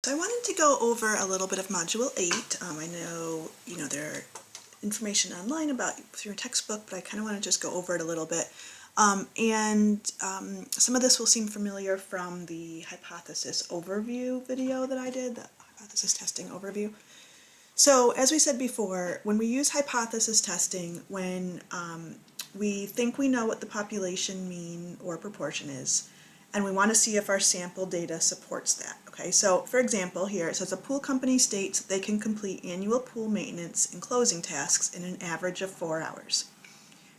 So I wanted to go over a little bit of Module 8. I know, there are information online about your textbook, but I kind of want to just go over it a little bit. Some of this will seem familiar from the hypothesis overview video that I did, the hypothesis testing overview. So as we said before, when we use hypothesis testing, when we think we know what the population mean or proportion is, and we want to see if our sample data supports that. Okay, so for example, here it says a pool company states that they can complete annual pool maintenance and closing tasks in an average of 4 hours.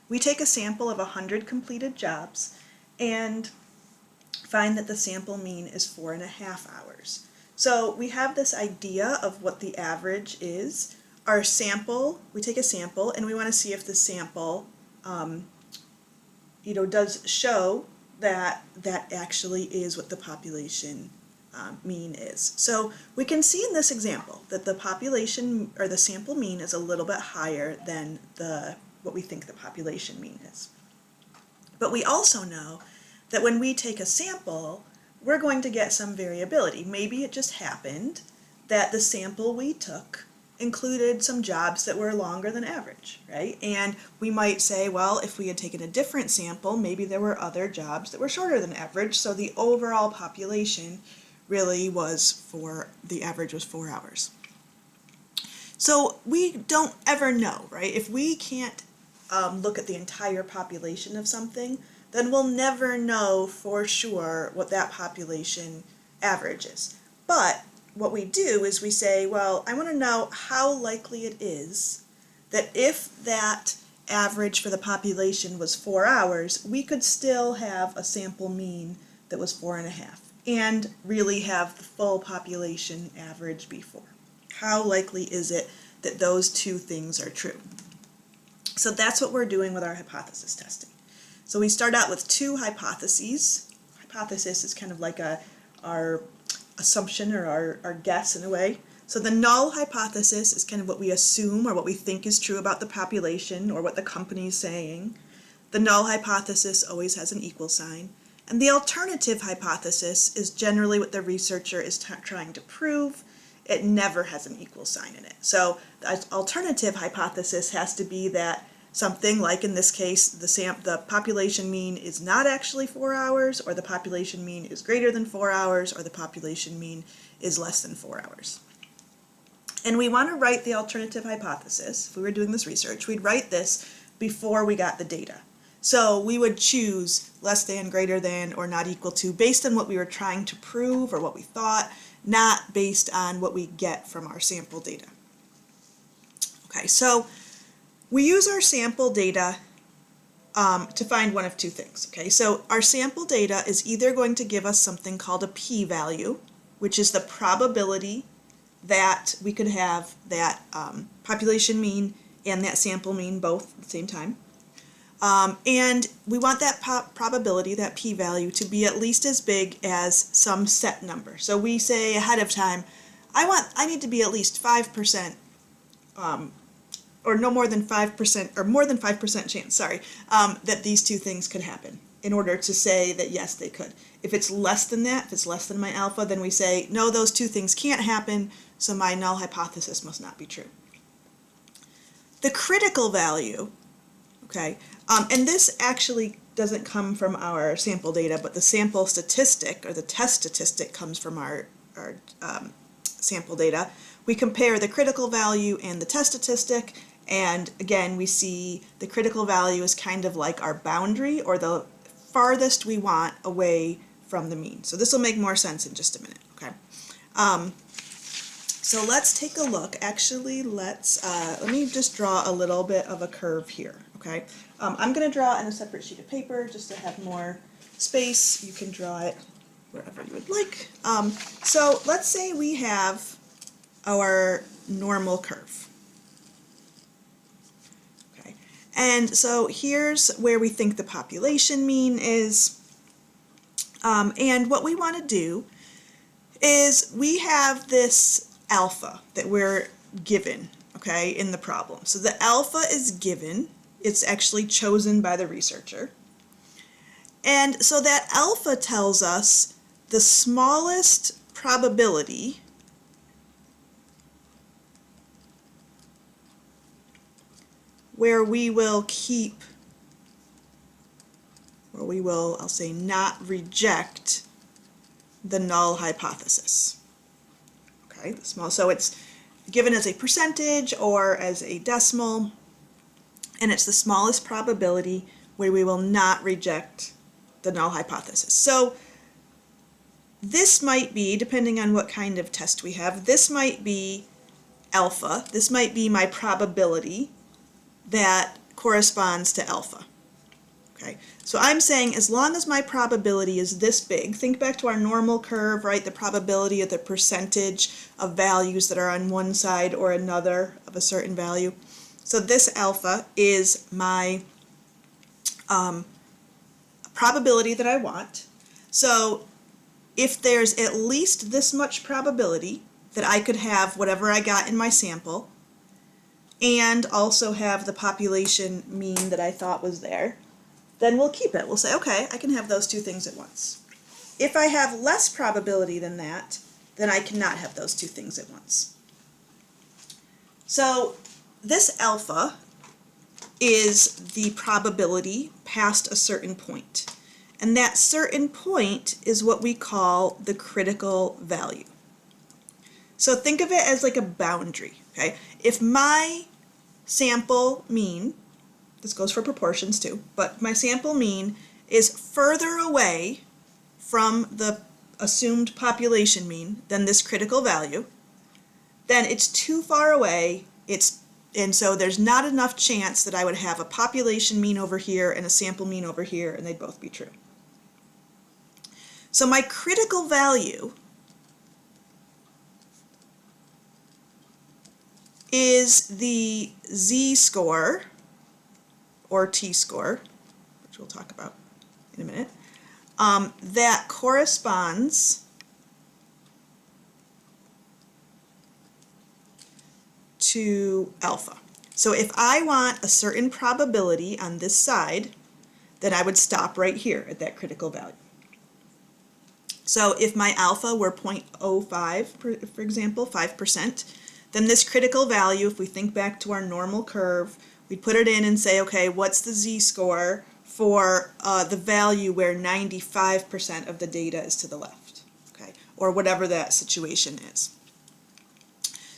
We take a sample of 100 completed jobs and find that the sample mean is 4.5 hours. So we have this idea of what the average is. Our sample, we take a sample and we want to see if the sample does show that actually is what the population mean is. So we can see in this example that the population or the sample mean is a little bit higher than what we think the population mean is. But we also know that when we take a sample, we're going to get some variability. Maybe it just happened that the sample we took included some jobs that were longer than average, right? And we might say, well, if we had taken a different sample, maybe there were other jobs that were shorter than average, so the overall population really the average was 4 hours. So we don't ever know, right? If we can't look at the entire population of something, then we'll never know for sure what that population average is. But what we do is we say, well, I want to know how likely it is that if that average for the population was 4 hours, we could still have a sample mean that was 4.5 and really have the full population average be 4. How likely is it that those two things are true? So that's what we're doing with our hypothesis testing. So we start out with two hypotheses. Hypothesis is kind of like our assumption or our guess in a way. So the null hypothesis is kind of what we assume or what we think is true about the population or what the company is saying. The null hypothesis always has an equal sign. And the alternative hypothesis is generally what the researcher is trying to prove. It never has an equal sign in it. So the alternative hypothesis has to be that something like in this case, the population mean is not actually 4 hours, or the population mean is greater than 4 hours, or the population mean is less than 4 hours. And we want to write the alternative hypothesis. If we were doing this research, we'd write this before we got the data. So we would choose less than, greater than, or not equal to based on what we were trying to prove or what we thought, not based on what we get from our sample data. Okay, so we use our sample data to find one of two things. Okay, so our sample data is either going to give us something called a p-value, which is the probability that we could have that population mean and that sample mean both at the same time. And we want that probability, that p-value, to be at least as big as some set number. So we say ahead of time, I need to be at least 5%, or no more than 5%, or more than 5% chance, that these two things could happen in order to say that yes, they could. If it's less than that, if it's less than my alpha, then we say, no, those two things can't happen, so my null hypothesis must not be true. The critical value, okay, and this actually doesn't come from our sample data, but the sample statistic or the test statistic comes from our sample data. We compare the critical value and the test statistic, and again we see the critical value is kind of like our boundary or the farthest we want away from the mean. So this will make more sense in just a minute. Okay. So let's take a look. Actually, let me just draw a little bit of a curve here. Okay. I'm going to draw it on a separate sheet of paper just to have more space. You can draw it wherever you would like. So let's say we have our normal curve. Okay. And so here's where we think the population mean is. And what we want to do is we have this alpha that we're given, okay, in the problem. So the alpha is given. It's actually chosen by the researcher. And so that alpha tells us the smallest probability where we will keep, or we will, I'll say, not reject the null hypothesis. Okay, the small, so it's given as a percentage or as a decimal, and it's the smallest probability where we will not reject the null hypothesis. So this might be, depending on what kind of test we have, this might be alpha. This might be my probability that corresponds to alpha. Okay, so I'm saying as long as my probability is this big, think back to our normal curve, right? The probability of the percentage of values that are on one side or another of a certain value. So this alpha is my probability that I want. So if there's at least this much probability that I could have whatever I got in my sample and also have the population mean that I thought was there, then we'll keep it. We'll say, okay, I can have those two things at once. If I have less probability than that, then I cannot have those two things at once. So this alpha is the probability past a certain point. And that certain point is what we call the critical value. So think of it as like a boundary, okay? If my sample mean, this goes for proportions too, but my sample mean is further away from the assumed population mean than this critical value, then it's too far away, and so there's not enough chance that I would have a population mean over here and a sample mean over here, and they'd both be true. So my critical value is the z-score, or t-score, which we'll talk about in a minute, that corresponds to alpha. So if I want a certain probability on this side, then I would stop right here at that critical value. So if my alpha were 0.05, for example, 5%, then this critical value, if we think back to our normal curve, we'd put it in and say, okay, what's the z-score for the value where 95% of the data is to the left, okay, or whatever that situation is.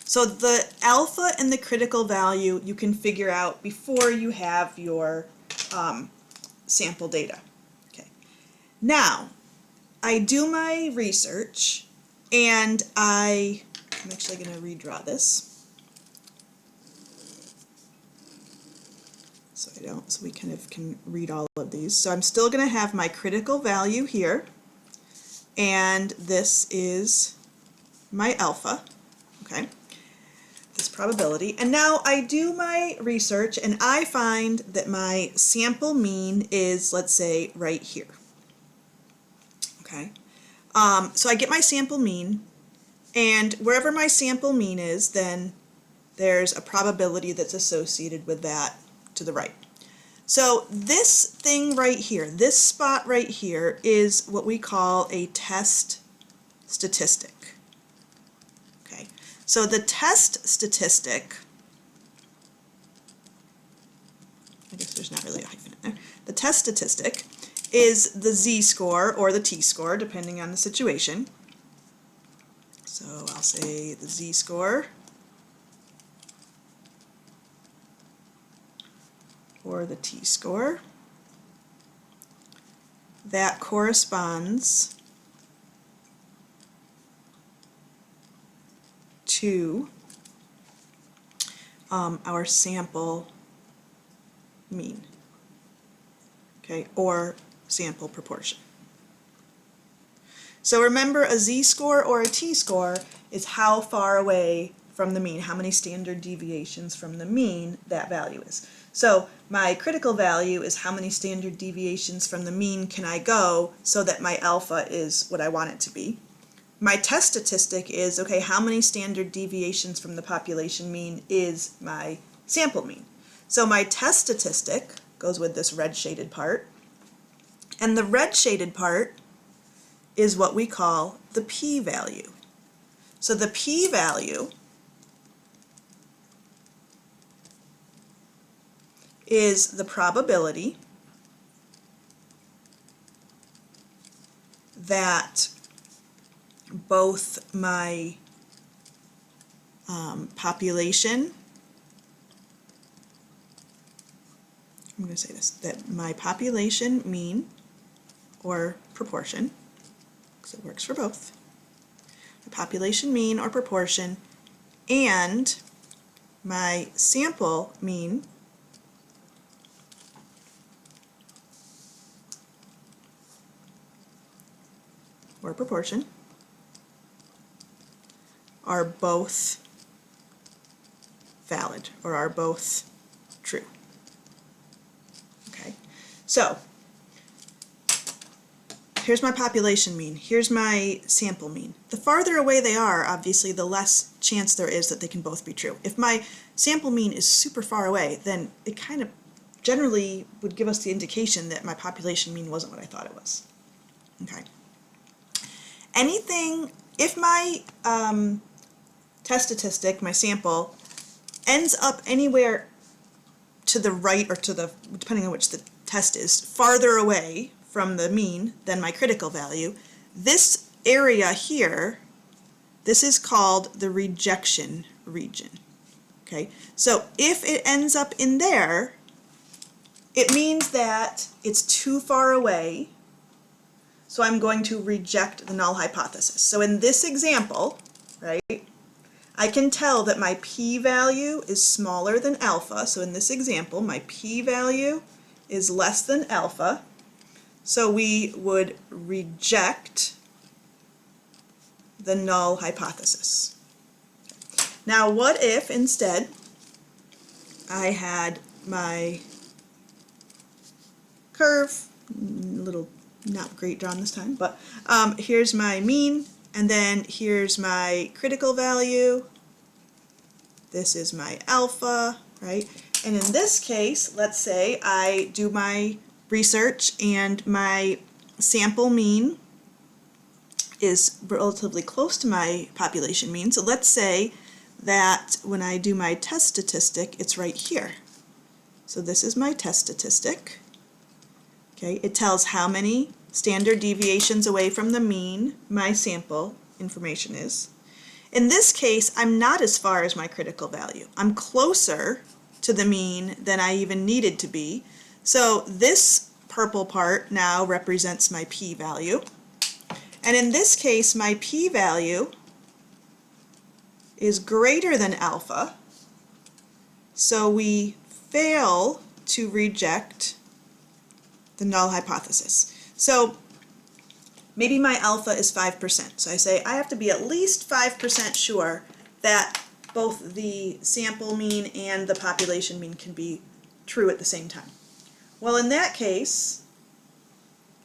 So the alpha and the critical value you can figure out before you have your sample data. Okay. Now, I do my research and I'm actually going to redraw this so we kind of can read all of these. So I'm still going to have my critical value here, and this is my alpha, okay, this probability. And now I do my research and I find that my sample mean is, let's say, right here. Okay, so I get my sample mean, and wherever my sample mean is, then there's a probability that's associated with that to the right. So this thing right here, this spot right here, is what we call a test statistic. Okay, so the test statistic, I guess there's not really a hyphen in there, the test statistic is the z-score or the t-score, depending on the situation. So I'll say the z-score or the t-score. That corresponds to our sample mean, okay, or sample proportion. So remember, a z-score or a t-score is how far away from the mean, how many standard deviations from the mean that value is. So my critical value is how many standard deviations from the mean can I go so that my alpha is what I want it to be. My test statistic is, okay, how many standard deviations from the population mean is my sample mean. So my test statistic goes with this red shaded part, and the red shaded part is what we call the p-value. So the p-value is the probability that both my population, I'm going to say this, that my population mean or proportion, because it works for both, the population mean or proportion and my sample mean or proportion are both valid or are both true. Okay, so here's my population mean, here's my sample mean. The farther away they are, obviously, the less chance there is that they can both be true. If my sample mean is super far away, then it kind of generally would give us the indication that my population mean wasn't what I thought it was. Okay. Anything, if my test statistic, my sample, ends up anywhere to the right or to the, depending on which the test is, farther away from the mean than my critical value, this area here, this is called the rejection region. Okay, so if it ends up in there, it means that it's too far away, so I'm going to reject the null hypothesis. So in this example, right, I can tell that my p-value is smaller than alpha. So in this example, my p-value is less than alpha. So we would reject the null hypothesis. Now what if instead I had my curve, a little not great drawn this time, but here's my mean, and then here's my critical value. This is my alpha, right? And in this case, let's say I do my research and my sample mean is relatively close to my population mean. So let's say that when I do my test statistic, it's right here. So this is my test statistic. Okay, it tells how many standard deviations away from the mean my sample information is. In this case, I'm not as far as my critical value. I'm closer to the mean than I even needed to be. So this purple part now represents my p-value. And in this case, my p-value is greater than alpha. So we fail to reject the null hypothesis. So maybe my alpha is 5%. So I say I have to be at least 5% sure that both the sample mean and the population mean can be true at the same time. Well, in that case,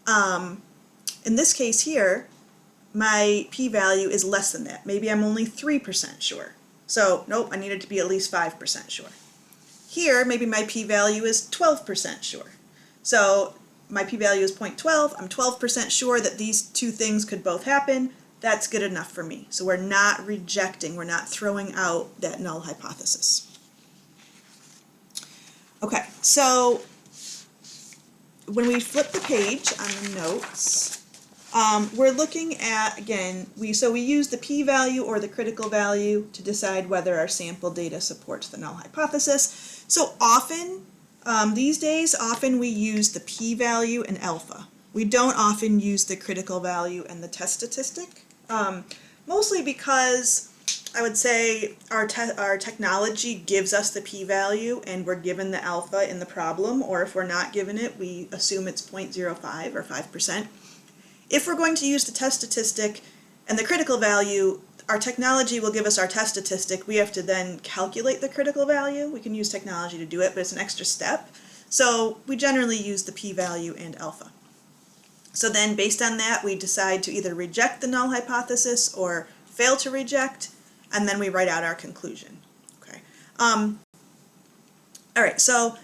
in this case here, my p-value is less than that. Maybe I'm only 3% sure. So nope, I needed to be at least 5% sure. Here, maybe my p-value is 12% sure. So my p-value is 0.12. I'm 12% sure that these two things could both happen. That's good enough for me. So we're not rejecting, we're not throwing out that null hypothesis. Okay, so when we flip the page on the notes, we're looking at, again, we use the p-value or the critical value to decide whether our sample data supports the null hypothesis. So often, these days, often we use the p-value and alpha. We don't often use the critical value and the test statistic, mostly because I would say our technology gives us the p-value and we're given the alpha in the problem, or if we're not given it, we assume it's 0.05 or 5%. If we're going to use the test statistic and the critical value, our technology will give us our test statistic. We have to then calculate the critical value. We can use technology to do it, but it's an extra step. So we generally use the p-value and alpha. So then based on that, we decide to either reject the null hypothesis or fail to reject, and then we write out our conclusion. Okay. All right, so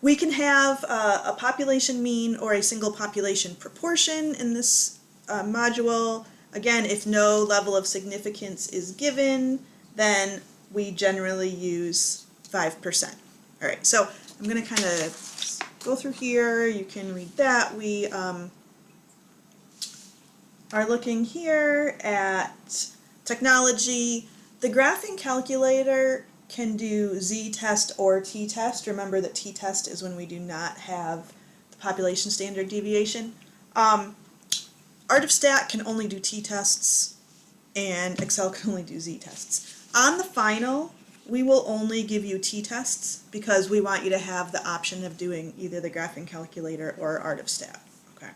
we can have a population mean or a single population proportion in this module. Again, if no level of significance is given, then we generally use 5%. All right, so I'm going to kind of go through here. You can read that. We are looking here at technology. The graphing calculator can do z-test or t-test. Remember that t-test is when we do not have the population standard deviation. ArtofStat can only do t-tests, and Excel can only do z-tests. On the final, we will only give you t-tests because we want you to have the option of doing either the graphing calculator or ArtofStat. Okay.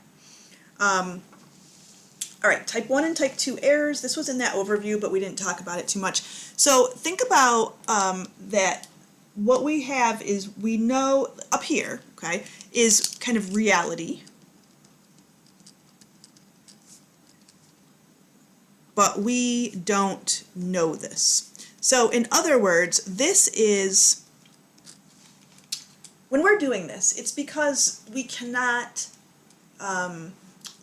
All right, type 1 and type 2 errors. This was in that overview, but we didn't talk about it too much. So think about that what we have is we know up here, okay, is kind of reality. But we don't know this. So in other words, this is, when we're doing this, it's because we cannot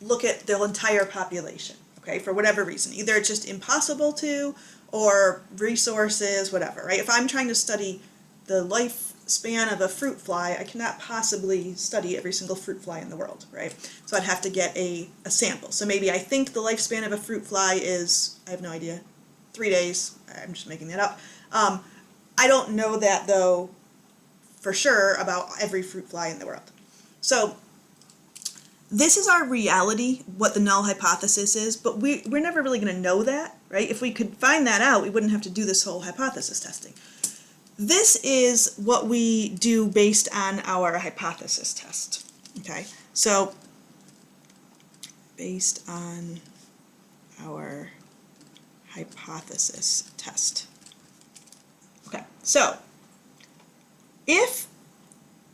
look at the entire population, okay, for whatever reason. Either it's just impossible to, or resources, whatever, right? If I'm trying to study the lifespan of a fruit fly, I cannot possibly study every single fruit fly in the world, right? So I'd have to get a sample. So maybe I think the lifespan of a fruit fly is, I have no idea, 3 days. I'm just making that up. I don't know that, though, for sure about every fruit fly in the world. So this is our reality, what the null hypothesis is, but we're never really going to know that, right? If we could find that out, we wouldn't have to do this whole hypothesis testing. This is what we do based on our hypothesis test, okay? So based on our hypothesis test. Okay, so if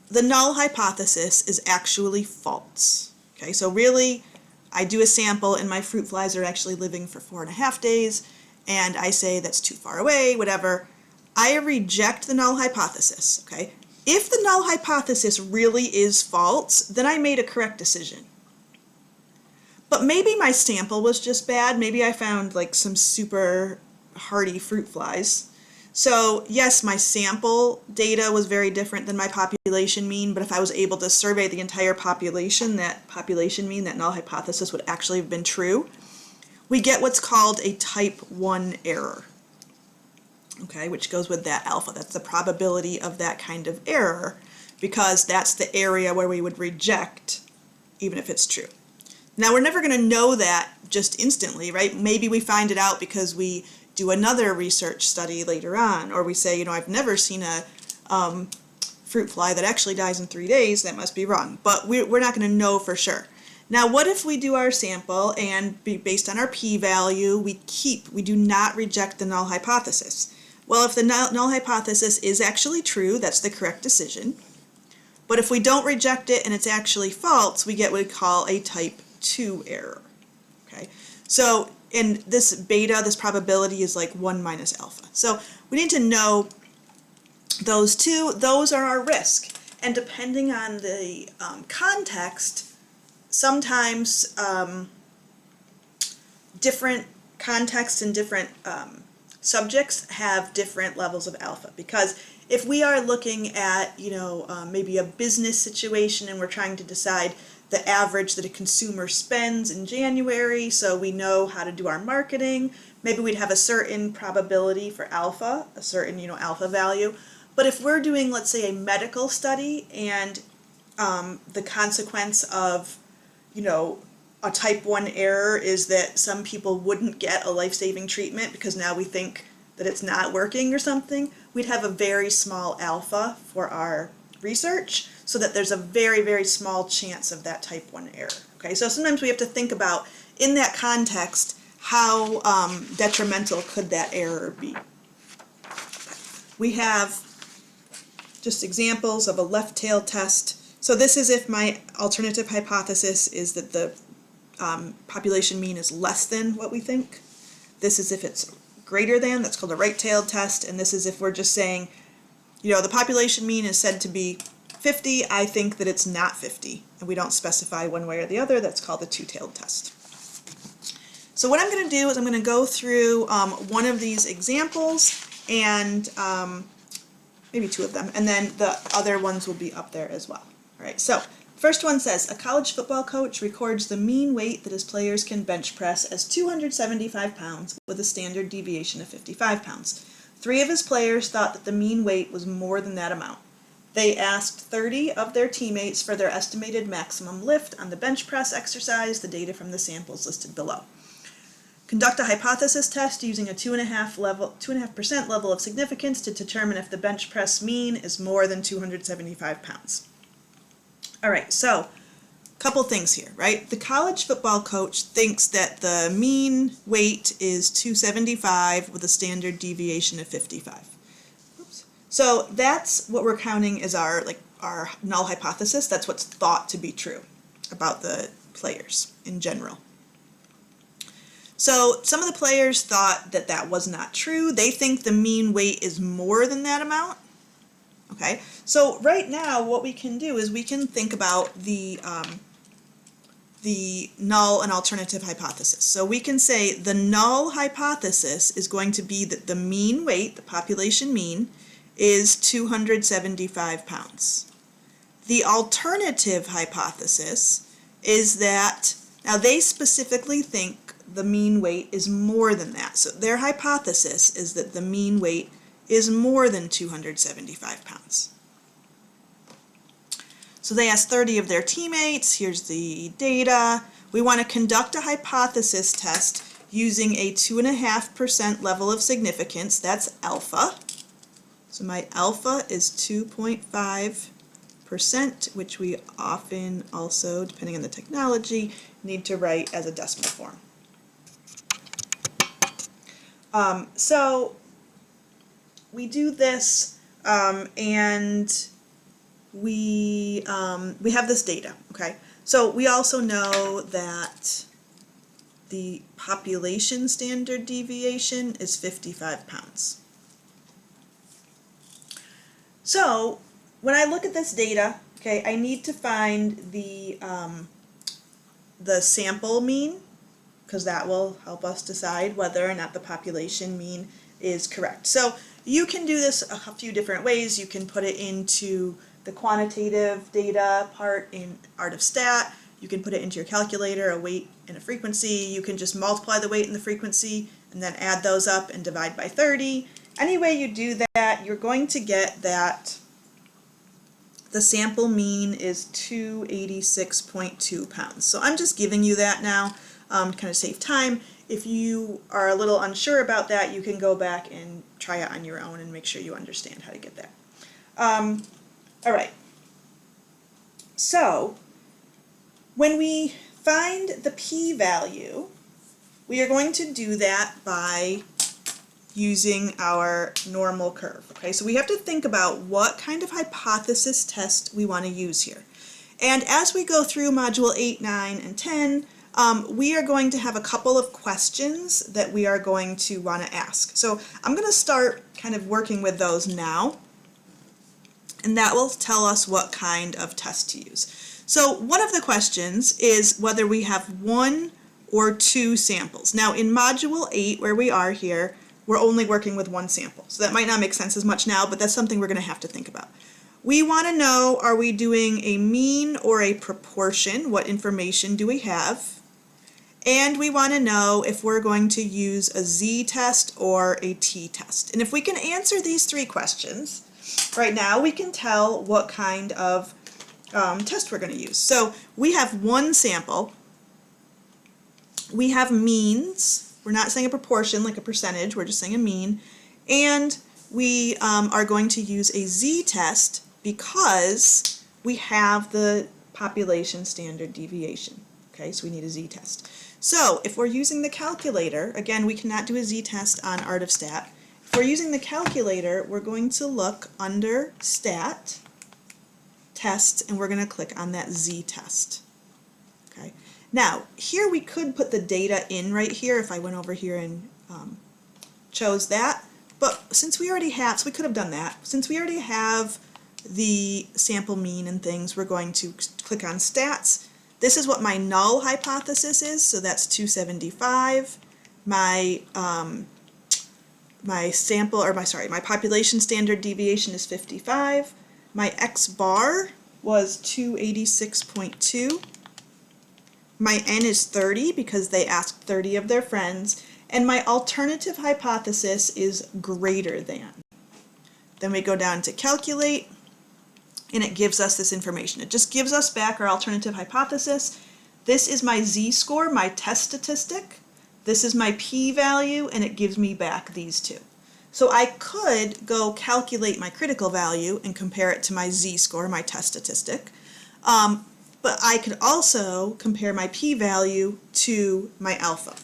the null hypothesis is actually false, okay, so really I do a sample and my fruit flies are actually living for 4.5 days, and I say that's too far away, whatever, I reject the null hypothesis, okay? If the null hypothesis really is false, then I made a correct decision. But maybe my sample was just bad. Maybe I found like some super hardy fruit flies. So yes, my sample data was very different than my population mean, but if I was able to survey the entire population, that population mean, that null hypothesis would actually have been true. We get what's called a type 1 error, okay, which goes with that alpha. That's the probability of that kind of error, because that's the area where we would reject even if it's true. Now, we're never going to know that just instantly, right? Maybe we find it out because we do another research study later on, or we say, you know, I've never seen a fruit fly that actually dies in 3 days, that must be wrong. But we're not going to know for sure. Now, what if we do our sample and based on our p-value, we do not reject the null hypothesis? Well, if the null hypothesis is actually true, that's the correct decision. But if we don't reject it and it's actually false, we get what we call a type 2 error, okay? So in this beta, this probability is like 1 minus alpha. So we need to know those two. Those are our risk. And depending on the context, sometimes different contexts and different subjects have different levels of alpha. Because if we are looking at, you know, maybe a business situation and we're trying to decide the average that a consumer spends in January, so we know how to do our marketing, maybe we'd have a certain probability for alpha, a certain, you know, alpha value. But if we're doing, let's say, a medical study and the consequence of, you know, a type 1 error is that some people wouldn't get a life-saving treatment because now we think that it's not working or something, we'd have a very small alpha for our research, so that there's a very, very small chance of that type 1 error. Okay, so sometimes we have to think about, in that context, how detrimental could that error be. We have just examples of a left tail test. So this is if my alternative hypothesis is that the population mean is less than what we think. This is if it's greater than, that's called a right-tailed test, and this is if we're just saying, you know, the population mean is said to be 50, I think that it's not 50, and we don't specify one way or the other, that's called the two-tailed test. So what I'm going to do is I'm going to go through one of these examples and maybe two of them, and then the other ones will be up there as well. All right, so first one says, a college football coach records the mean weight that his players can bench press as 275 pounds with a standard deviation of 55 pounds. 3 of his players thought that the mean weight was more than that amount. They asked 30 of their teammates for their estimated maximum lift on the bench press exercise, the data from the samples listed below. Conduct a hypothesis test using a 2.5% level of significance to determine if the bench press mean is more than 275 pounds. All right, so a couple things here, right? The college football coach thinks that the mean weight is 275 with a standard deviation of 55. Oops. So that's what we're counting as our null hypothesis. That's what's thought to be true about the players in general. So some of the players thought that that was not true. They think the mean weight is more than that amount. Okay, so right now what we can do is we can think about the null and alternative hypothesis. So we can say the null hypothesis is going to be that the mean weight, the population mean, is 275 pounds. The alternative hypothesis is that, now they specifically think the mean weight is more than that. So their hypothesis is that the mean weight is more than 275 pounds. So they asked 30 of their teammates, here's the data. We want to conduct a hypothesis test using a 2.5% level of significance, that's alpha. So my alpha is 2.5%, which we often also, depending on the technology, need to write as a decimal form. So we do this and we have this data, okay? So we also know that the population standard deviation is 55 pounds. So when I look at this data, okay, I need to find the sample mean, because that will help us decide whether or not the population mean is correct. So you can do this a few different ways. You can put it into the quantitative data part in Art of Stat. You can put it into your calculator, a weight and a frequency. You can just multiply the weight and the frequency and then add those up and divide by 30. Any way you do that, you're going to get that the sample mean is 286.2 pounds. So I'm just giving you that now to kind of save time. If you are a little unsure about that, you can go back and try it on your own and make sure you understand how to get that. All right. So when we find the p-value, we are going to do that by using our normal curve. Okay, so we have to think about what kind of hypothesis test we want to use here. And as we go through Module 8, 9, and 10, we are going to have a couple of questions that we are going to want to ask. So I'm going to start kind of working with those now, and that will tell us what kind of test to use. So one of the questions is whether we have 1 or 2 samples. Now in Module 8, where we are here, we're only working with 1 sample. So that might not make sense as much now, but that's something we're going to have to think about. We want to know, are we doing a mean or a proportion? What information do we have? And we want to know if we're going to use a z-test or a t-test. And if we can answer these 3 questions, right now we can tell what kind of test we're going to use. So we have 1 sample. We have means. We're not saying a proportion like a percentage, we're just saying a mean. And we are going to use a z-test because we have the population standard deviation. Okay, so we need a z-test. So if we're using the calculator, again, we cannot do a z-test on Art of Stat. If we're using the calculator, we're going to look under Stat, Tests, and we're going to click on that z-test. Okay. Now, here we could put the data in right here if I went over here and chose that, but since we already have, so we could have done that, since we already have the sample mean and things, we're going to click on Stats. This is what my null hypothesis is, so that's 275. My my sample, or my population standard deviation is 55. My X bar was 286.2. My N is 30 because they asked 30 of their friends. And my alternative hypothesis is greater than. Then we go down to calculate, and it gives us this information. It just gives us back our alternative hypothesis. This is my z-score, my test statistic. This is my p-value, and it gives me back these two. So I could go calculate my critical value and compare it to my z-score, my test statistic. But I could also compare my p-value to my alpha.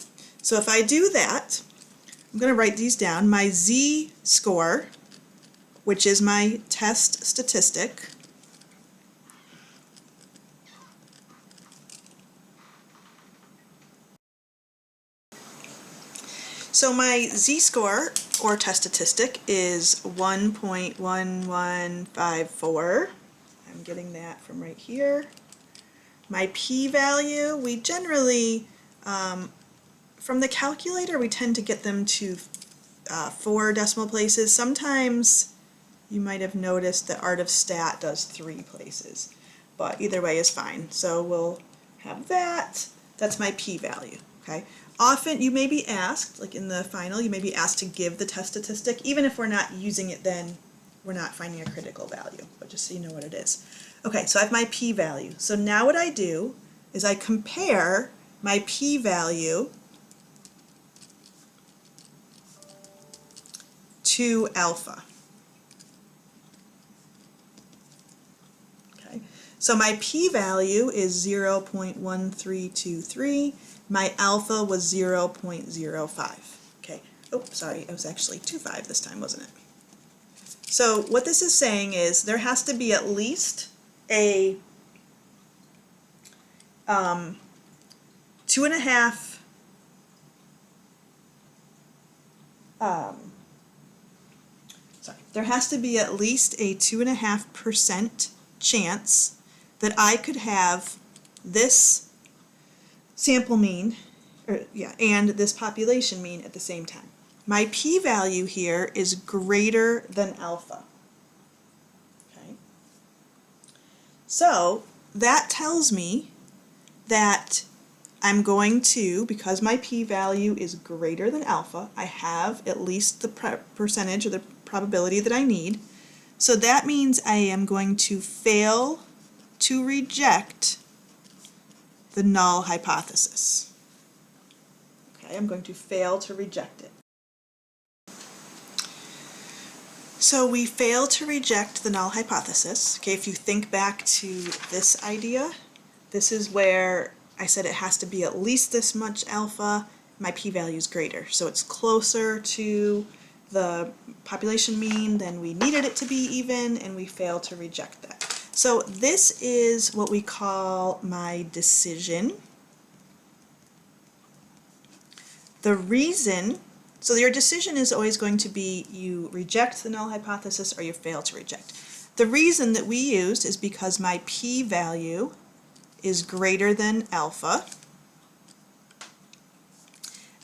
So if I do that, I'm going to write these down. My z-score, which is my test statistic, so my z-score, or test statistic, is 1.1154. I'm getting that from right here. My p-value, we generally, from the calculator, we tend to get them to 4 decimal places. Sometimes you might have noticed that Art of Stat does 3 places, but either way is fine. So we'll have that. That's my p-value, okay? Often you may be asked, like in the final, you may be asked to give the test statistic. Even if we're not using it then, we're not finding a critical value, but just so you know what it is. Okay, so I have my p-value. So now what I do is I compare my p-value to alpha. Okay, so my p-value is 0.1323. My alpha was 0.05. Okay, oh, sorry, it was actually 25 this time, wasn't it? So what this is saying is there has to be at least a 2.5 there has to be at least a 2.5% chance that I could have this sample mean, and this population mean at the same time. My p-value here is greater than alpha. Okay. So that tells me that I'm going to, because my p-value is greater than alpha, I have at least the percentage or the probability that I need. So that means I am going to fail to reject the null hypothesis. Okay, I'm going to fail to reject it. So we fail to reject the null hypothesis. Okay, if you think back to this idea, this is where I said it has to be at least this much alpha. My p-value is greater, so it's closer to the population mean than we needed it to be even, and we fail to reject that. So this is what we call my decision. The reason, so your decision is always going to be you reject the null hypothesis or you fail to reject. The reason that we used is because my p-value is greater than alpha.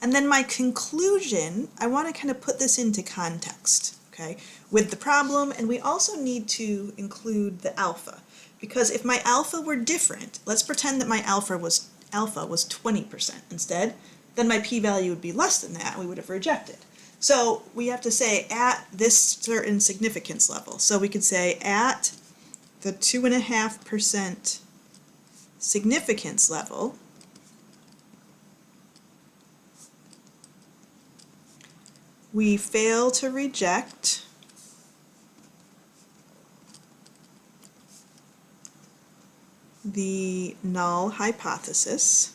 And then my conclusion, I want to kind of put this into context, okay, with the problem, and we also need to include the alpha, because if my alpha were different, let's pretend that my alpha was 20% instead, then my p-value would be less than that, and we would have rejected. So we have to say at this certain significance level. So we could say at the 2.5% significance level, we fail to reject the null hypothesis.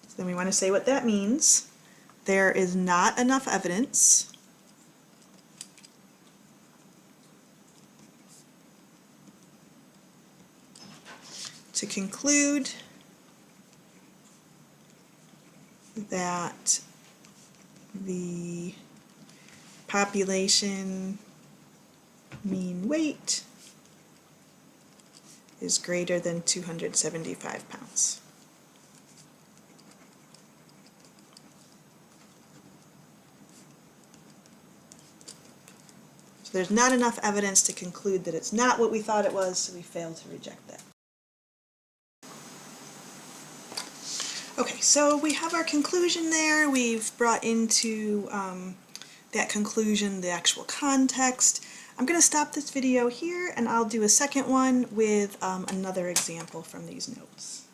So then we want to say what that means. There is not enough evidence to conclude that the population mean weight is greater than 275 pounds. So there's not enough evidence to conclude that it's not what we thought it was, so we fail to reject that. Okay, so we have our conclusion there. We've brought into that conclusion the actual context. I'm going to stop this video here and I'll do a second one with another example from these notes.